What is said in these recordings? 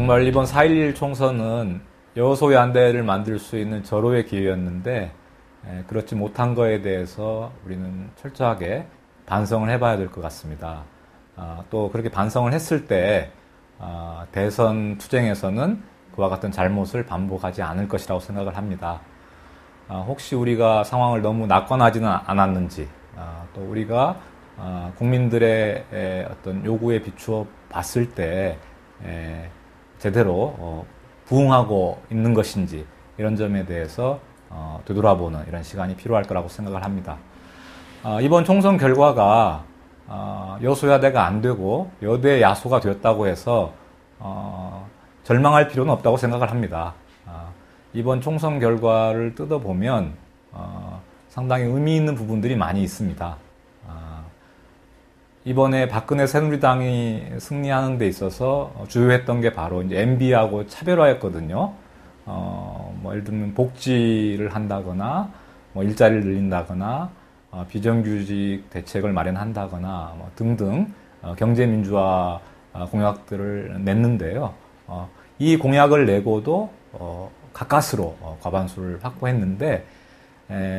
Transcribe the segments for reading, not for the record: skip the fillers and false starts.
정말 이번 4.11 총선은 여소야대를 만들 수 있는 절호의 기회였는데 그렇지 못한 거에 대해서 우리는 철저하게 반성을 해봐야 될 것 같습니다. 또 그렇게 반성을 했을 때 대선 투쟁에서는 그와 같은 잘못을 반복하지 않을 것이라고 생각을 합니다. 혹시 우리가 상황을 너무 낙관하지는 않았는지, 또 우리가 국민들의 어떤 요구에 비추어 봤을 때 제대로 부응하고 있는 것인지 이런 점에 대해서 되돌아보는 이런 시간이 필요할 거라고 생각을 합니다. 이번 총선 결과가 여소야대가 안 되고 여대 야소가 되었다고 해서 절망할 필요는 없다고 생각을 합니다. 이번 총선 결과를 뜯어보면 상당히 의미 있는 부분들이 많이 있습니다. 이번에 박근혜 새누리당이 승리하는 데 있어서 주요했던 게 바로 이제 MB하고 차별화였거든요. 예를 들면 복지를 한다거나, 일자리를 늘린다거나, 비정규직 대책을 마련한다거나, 등등, 경제민주화 공약들을 냈는데요. 이 공약을 내고도, 가까스로 과반수를 확보했는데,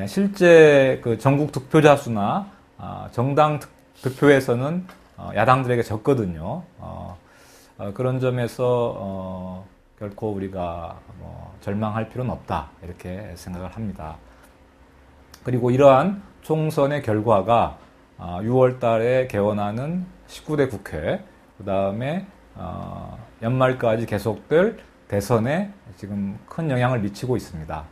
실제 그 전국 득표자 수나, 정당 득표에서는 야당들에게 졌거든요. 그런 점에서 결코 우리가 절망할 필요는 없다 이렇게 생각을 합니다. 그리고 이러한 총선의 결과가 6월 달에 개원하는 19대 국회, 그 다음에 연말까지 계속될 대선에 지금 큰 영향을 미치고 있습니다.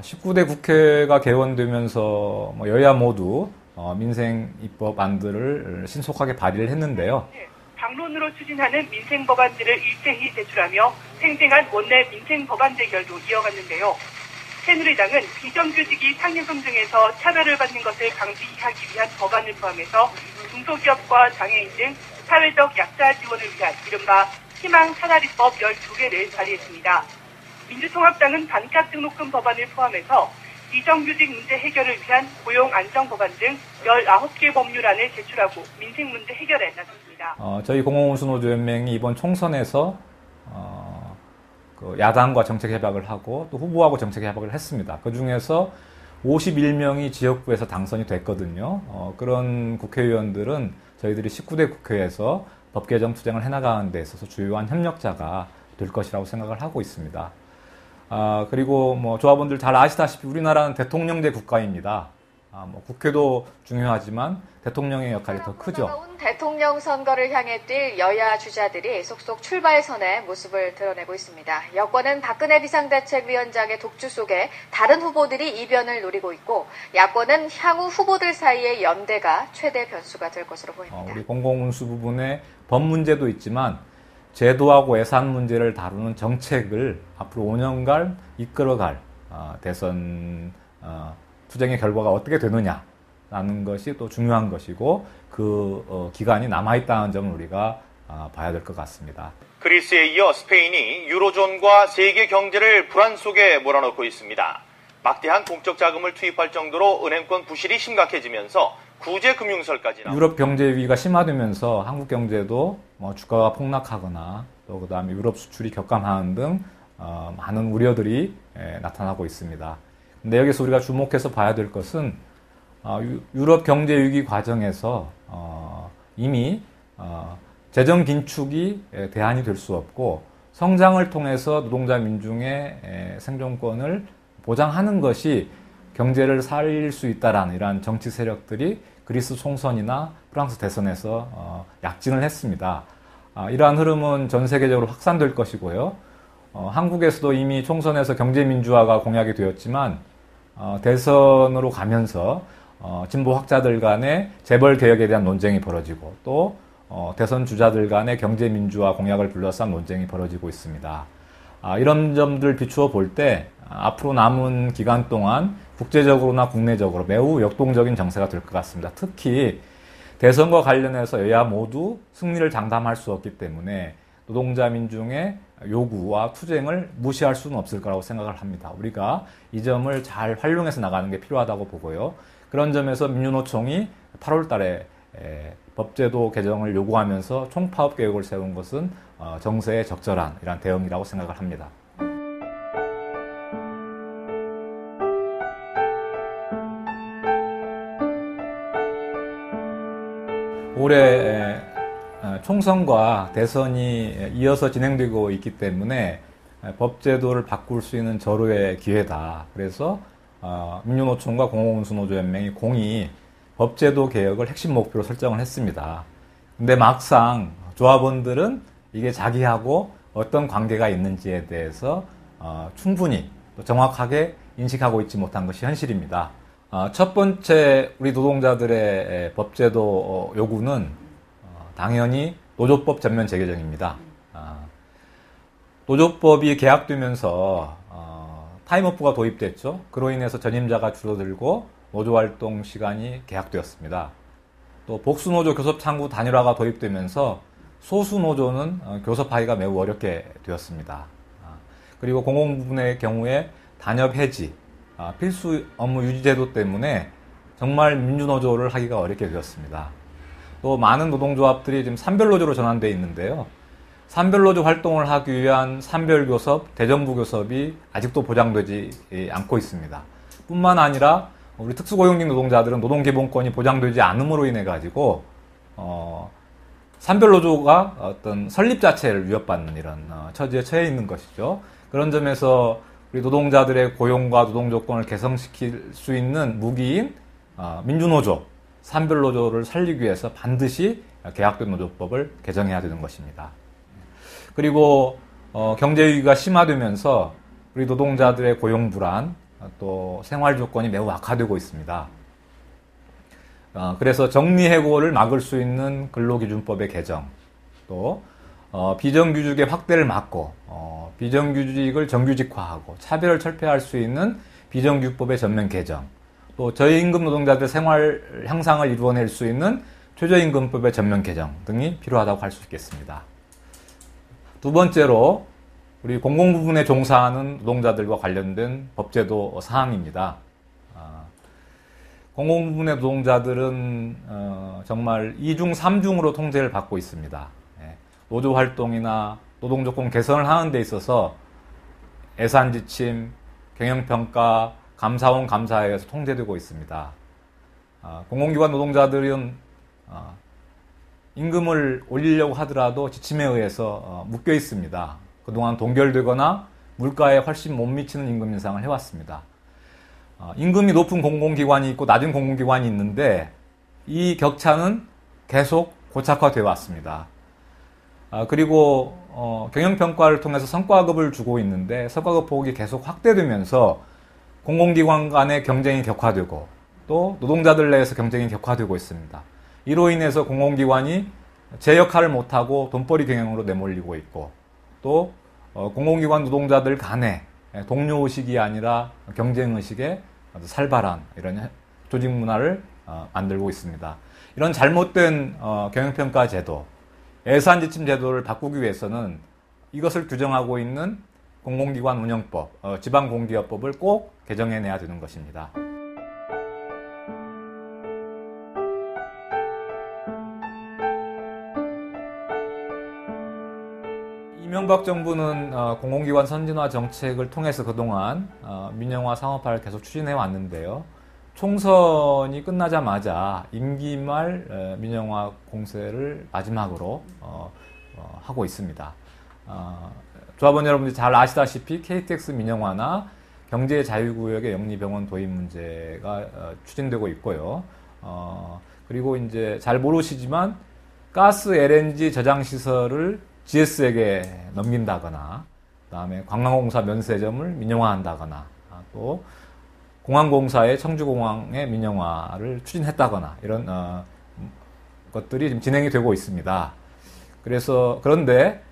19대 국회가 개원되면서 여야 모두 민생 입법안들을 신속하게 발의를 했는데요. 당론으로 추진하는 민생 법안들을 일제히 제출하며 팽팽한 원내 민생 법안 대결도 이어갔는데요. 새누리당은 비정규직이 상여금 등에서 차별을 받는 것을 방지하기 위한 법안을 포함해서 중소기업과 장애인 등 사회적 약자 지원을 위한 이른바 희망 사다리법 12개를 발의했습니다. 민주통합당은 반값 등록금 법안을 포함해서 비정규직 문제 해결을 위한 고용 안정 법안 등 19개 법률안을 제출하고 민생 문제 해결에 나섰습니다. 저희 공공운수노조연맹이 이번 총선에서 그 야당과 정책 협약을 하고 또 후보하고 정책 협약을 했습니다. 그 중에서 51명이 지역구에서 당선이 됐거든요. 그런 국회의원들은 저희들이 19대 국회에서 법 개정 투쟁을 해나가는 데 있어서 주요한 협력자가 될 것이라고 생각을 하고 있습니다. 그리고 조합원들 잘 아시다시피 우리나라는 대통령제 국가입니다. 국회도 중요하지만 대통령의 역할이 더 크죠. 대통령 선거를 향해 뛸 여야 주자들이 속속 출발선의 모습을 드러내고 있습니다. 여권은 박근혜 비상대책위원장의 독주 속에 다른 후보들이 이변을 노리고 있고, 야권은 향후 후보들 사이의 연대가 최대 변수가 될 것으로 보입니다. 우리 공공운수 부분에 법 문제도 있지만 제도하고 예산 문제를 다루는 정책을 앞으로 5년간 이끌어갈 대선 투쟁의 결과가 어떻게 되느냐라는 것이 또 중요한 것이고, 그 기간이 남아있다는 점을 우리가 봐야 될 것 같습니다. 그리스에 이어 스페인이 유로존과 세계 경제를 불안 속에 몰아넣고 있습니다. 막대한 공적 자금을 투입할 정도로 은행권 부실이 심각해지면서 구제 금융설까지 나옵니다. 유럽 경제 위기가 심화되면서 한국 경제도 주가가 폭락하거나 또 그다음에 유럽 수출이 격감하는 등 많은 우려들이 나타나고 있습니다. 근데 여기서 우리가 주목해서 봐야 될 것은 유럽 경제 위기 과정에서 이미 재정 긴축이 대안이 될 수 없고, 성장을 통해서 노동자 민중의 생존권을 보장하는 것이 경제를 살릴 수 있다라는 이러한 정치 세력들이 그리스 총선이나 프랑스 대선에서 약진을 했습니다. 이러한 흐름은 전 세계적으로 확산될 것이고요. 한국에서도 이미 총선에서 경제민주화가 공약이 되었지만 대선으로 가면서 진보 학자들 간의 재벌 개혁에 대한 논쟁이 벌어지고, 또 대선 주자들 간의 경제민주화 공약을 둘러싼 논쟁이 벌어지고 있습니다. 이런 점들 비추어 볼 때 앞으로 남은 기간 동안 국제적으로나 국내적으로 매우 역동적인 정세가 될 것 같습니다. 특히 대선과 관련해서 여야 모두 승리를 장담할 수 없기 때문에 노동자 민중의 요구와 투쟁을 무시할 수는 없을 거라고 생각을 합니다. 우리가 이 점을 잘 활용해서 나가는 게 필요하다고 보고요. 그런 점에서 민주노총이 8월 달에 법제도 개정을 요구하면서 총파업 계획을 세운 것은 정세에 적절한 이런 대응이라고 생각을 합니다. 올해 총선과 대선이 이어서 진행되고 있기 때문에 법제도를 바꿀 수 있는 절호의 기회다. 그래서 민주노총과 공공운수노조연맹이 공히 법제도 개혁을 핵심 목표로 설정을 했습니다. 근데 막상 조합원들은 이게 자기하고 어떤 관계가 있는지에 대해서 충분히 또 정확하게 인식하고 있지 못한 것이 현실입니다. 첫 번째 우리 노동자들의 법제도 요구는 당연히 노조법 전면 재개정입니다. 노조법이 개혁되면서 타임오프가 도입됐죠. 그로 인해서 전임자가 줄어들고 노조활동 시간이 개혁되었습니다. 또 복수노조 교섭창구 단일화가 도입되면서 소수노조는 교섭하기가 매우 어렵게 되었습니다. 그리고 공공부문의 경우에 단협 해지, 필수 업무 유지 제도 때문에 정말 민주노조를 하기가 어렵게 되었습니다. 또 많은 노동조합들이 지금 산별노조로 전환되어 있는데요. 산별노조 활동을 하기 위한 산별교섭, 대정부교섭이 아직도 보장되지 않고 있습니다. 뿐만 아니라 우리 특수고용직 노동자들은 노동기본권이 보장되지 않음으로 인해 가지고 산별노조가 어떤 설립 자체를 위협받는 이런 처지에 처해 있는 것이죠. 그런 점에서 우리 노동자들의 고용과 노동조건을 개선시킬 수 있는 무기인 민주노조, 산별노조를 살리기 위해서 반드시 개혁된 노조법을 개정해야 되는 것입니다. 그리고 경제위기가 심화되면서 우리 노동자들의 고용 불안, 또 생활 조건이 매우 악화되고 있습니다. 그래서 정리해고를 막을 수 있는 근로기준법의 개정, 또 비정규직의 확대를 막고 비정규직을 정규직화하고 차별을 철폐할 수 있는 비정규직법의 전면 개정, 또 저임금 노동자들의 생활 향상을 이루어낼 수 있는 최저임금법의 전면 개정 등이 필요하다고 할 수 있겠습니다. 두 번째로 우리 공공부문에 종사하는 노동자들과 관련된 법제도 사항입니다. 공공부문의 노동자들은 정말 2중, 3중으로 통제를 받고 있습니다. 노조활동이나 노동조건 개선을 하는 데 있어서 예산지침, 경영평가, 감사원 감사에서 통제되고 있습니다. 공공기관 노동자들은 임금을 올리려고 하더라도 지침에 의해서 묶여 있습니다. 그동안 동결되거나 물가에 훨씬 못 미치는 임금 인상을 해왔습니다. 임금이 높은 공공기관이 있고 낮은 공공기관이 있는데 이 격차는 계속 고착화되어 왔습니다. 그리고 경영평가를 통해서 성과급을 주고 있는데 성과급 폭이 계속 확대되면서 공공기관 간의 경쟁이 격화되고 또 노동자들 내에서 경쟁이 격화되고 있습니다. 이로 인해서 공공기관이 제 역할을 못하고 돈벌이 경영으로 내몰리고 있고 또 공공기관 노동자들 간의 동료의식이 아니라 경쟁의식에 살벌한 이런 조직 문화를 만들고 있습니다. 이런 잘못된 경영평가 제도, 예산지침 제도를 바꾸기 위해서는 이것을 규정하고 있는 공공기관 운영법, 지방공기업법을 꼭 개정해내야 되는 것입니다. 이명박 정부는 공공기관 선진화 정책을 통해서 그동안 민영화 상업화를 계속 추진해 왔는데요. 총선이 끝나자마자 임기 말 민영화 공세를 마지막으로 하고 있습니다. 조합원 여러분들이 잘 아시다시피 KTX 민영화나 경제자유구역의 영리병원 도입 문제가 추진되고 있고요. 그리고 이제 잘 모르시지만 가스 LNG 저장 시설을 GS에게 넘긴다거나, 그다음에 관광공사 면세점을 민영화한다거나, 또 공항공사의 청주공항의 민영화를 추진했다거나 이런 것들이 지금 진행이 되고 있습니다. 그런데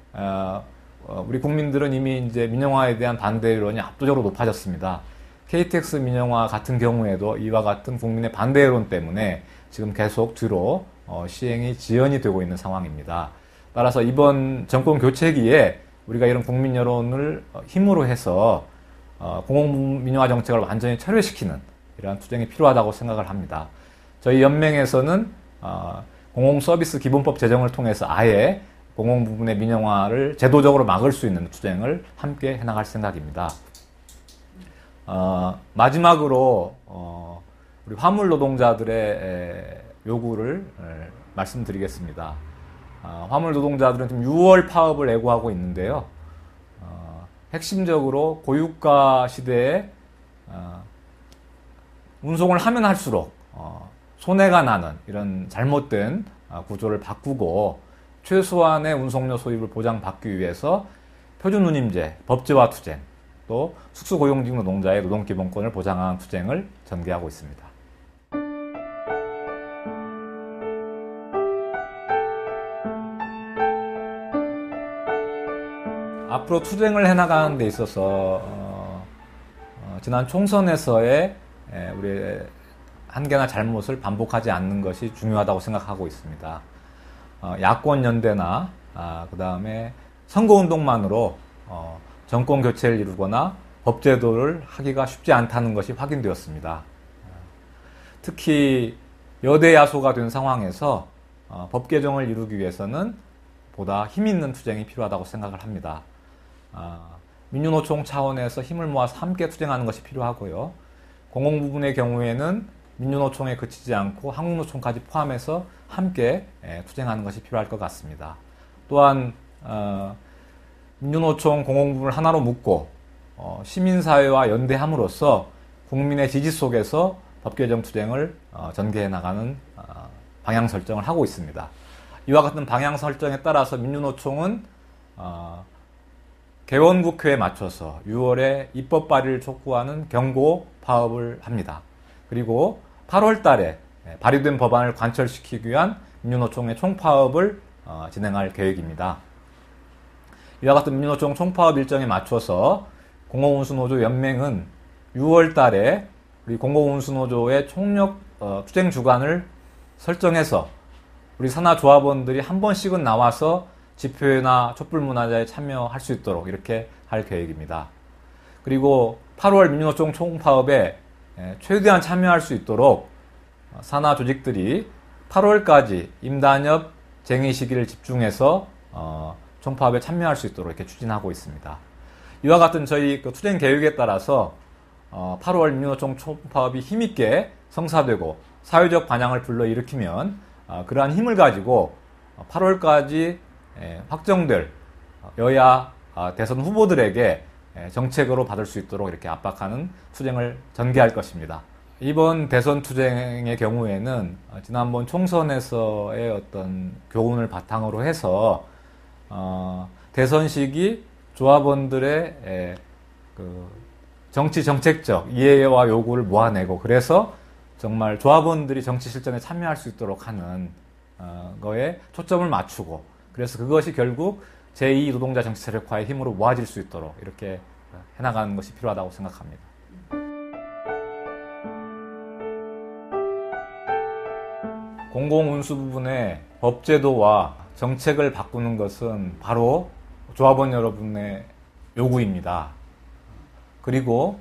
우리 국민들은 이미 이제 민영화에 대한 반대 여론이 압도적으로 높아졌습니다. KTX 민영화 같은 경우에도 이와 같은 국민의 반대 여론 때문에 지금 계속 뒤로 시행이 지연이 되고 있는 상황입니다. 따라서 이번 정권 교체기에 우리가 이런 국민 여론을 힘으로 해서 공공민영화 정책을 완전히 철회시키는 이러한 투쟁이 필요하다고 생각을 합니다. 저희 연맹에서는 공공서비스 기본법 제정을 통해서 아예 공공부문의 민영화를 제도적으로 막을 수 있는 투쟁을 함께 해나갈 생각입니다. 마지막으로 우리 화물 노동자들의 요구를 말씀드리겠습니다. 화물 노동자들은 지금 6월 파업을 예고하고 있는데요. 핵심적으로 고유가 시대에 운송을 하면 할수록 손해가 나는 이런 잘못된 구조를 바꾸고 최소한의 운송료 소입을 보장받기 위해서 표준운임제, 법제화 투쟁, 또 숙수고용직 노동자의 노동기본권을 보장하는 투쟁을 전개하고 있습니다. 앞으로 투쟁을 해나가는 데 있어서 지난 총선에서의 우리의 한계나 잘못을 반복하지 않는 것이 중요하다고 생각하고 있습니다. 야권 연대나 그 다음에 선거운동만으로 정권 교체를 이루거나 법제도를 하기가 쉽지 않다는 것이 확인되었습니다. 특히 여대 야소가 된 상황에서 법 개정을 이루기 위해서는 보다 힘있는 투쟁이 필요하다고 생각을 합니다. 민주노총 차원에서 힘을 모아서 함께 투쟁하는 것이 필요하고요. 공공부문의 경우에는 민주노총에 그치지 않고 한국노총까지 포함해서 함께 투쟁하는 것이 필요할 것 같습니다. 또한 민주노총 공공부문을 하나로 묶고 시민사회와 연대함으로써 국민의 지지 속에서 법개정 투쟁을 전개해 나가는 방향 설정을 하고 있습니다. 이와 같은 방향 설정에 따라서 민주노총은 개원국회에 맞춰서 6월에 입법 발의를 촉구하는 경고 파업을 합니다. 그리고 8월 달에 발의된 법안을 관철시키기 위한 민주노총의 총파업을 진행할 계획입니다. 이와 같은 민주노총 총파업 일정에 맞춰서 공공운수노조 연맹은 6월 달에 우리 공공운수노조의 총력 투쟁 주간을 설정해서 우리 산하조합원들이 한 번씩은 나와서 집회나 촛불문화제에 참여할 수 있도록 이렇게 할 계획입니다. 그리고 8월 민주노총 총파업에 최대한 참여할 수 있도록 산하 조직들이 8월까지 임단협 쟁의 시기를 집중해서 총파업에 참여할 수 있도록 이렇게 추진하고 있습니다. 이와 같은 저희 투쟁 계획에 따라서 8월 민주노총 총파업이 힘있게 성사되고 사회적 반향을 불러일으키면 그러한 힘을 가지고 8월까지 확정될 여야 대선 후보들에게 정책으로 받을 수 있도록 이렇게 압박하는 투쟁을 전개할 것입니다. 이번 대선 투쟁의 경우에는 지난번 총선에서의 어떤 교훈을 바탕으로 해서 대선 시기 조합원들의 정치 정책적 이해와 요구를 모아내고 그래서 정말 조합원들이 정치 실전에 참여할 수 있도록 하는 거에 초점을 맞추고 그래서 그것이 결국 제2 노동자 정치 세력화의 힘으로 모아질 수 있도록 이렇게 해나가는 것이 필요하다고 생각합니다. 공공운수 부분의 법제도와 정책을 바꾸는 것은 바로 조합원 여러분의 요구입니다. 그리고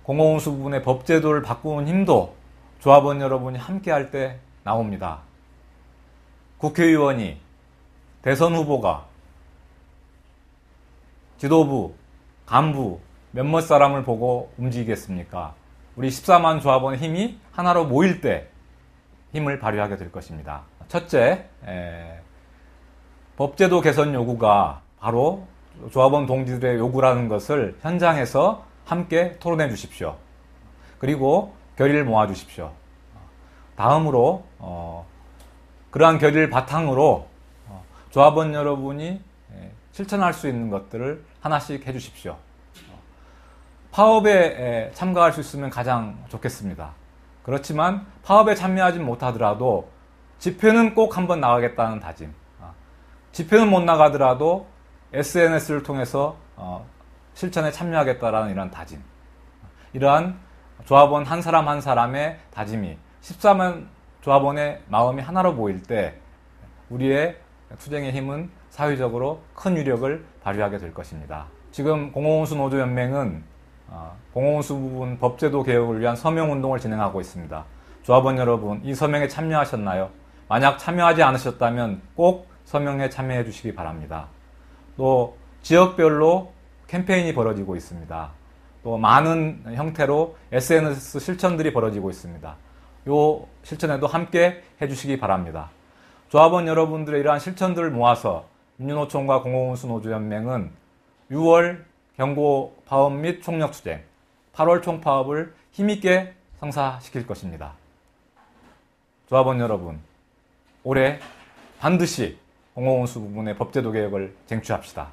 공공운수 부분의 법제도를 바꾸는 힘도 조합원 여러분이 함께할 때 나옵니다. 국회의원이 대선 후보가 지도부, 간부 몇몇 사람을 보고 움직이겠습니까? 우리 14만 조합원의 힘이 하나로 모일 때 힘을 발휘하게 될 것입니다. 첫째, 법제도 개선 요구가 바로 조합원 동지들의 요구라는 것을 현장에서 함께 토론해 주십시오. 그리고 결의를 모아 주십시오. 다음으로 그러한 결의를 바탕으로 조합원 여러분이 실천할 수 있는 것들을 하나씩 해 주십시오. 파업에 참가할 수 있으면 가장 좋겠습니다. 그렇지만 파업에 참여하지 못하더라도 집회는 꼭 한번 나가겠다는 다짐, 집회는 못 나가더라도 SNS를 통해서 실천에 참여하겠다라는 이런 다짐, 이러한 조합원 한 사람 한 사람의 다짐이 14만 조합원의 마음이 하나로 모일 때 우리의 투쟁의 힘은 사회적으로 큰 위력을 발휘하게 될 것입니다. 지금 공공운수노조연맹은 공공운수 부분 법제도 개혁을 위한 서명운동을 진행하고 있습니다. 조합원 여러분, 이 서명에 참여하셨나요? 만약 참여하지 않으셨다면 꼭 서명에 참여해 주시기 바랍니다. 또 지역별로 캠페인이 벌어지고 있습니다. 또 많은 형태로 SNS 실천들이 벌어지고 있습니다. 요 실천에도 함께 해주시기 바랍니다. 조합원 여러분들의 이러한 실천들을 모아서 민주노총과 공공운수노조연맹은 6월 경고 파업 및 총력투쟁, 8월 총파업을 힘있게 성사시킬 것입니다. 조합원 여러분, 올해 반드시 공공운수 부분의 법제도 개혁을 쟁취합시다.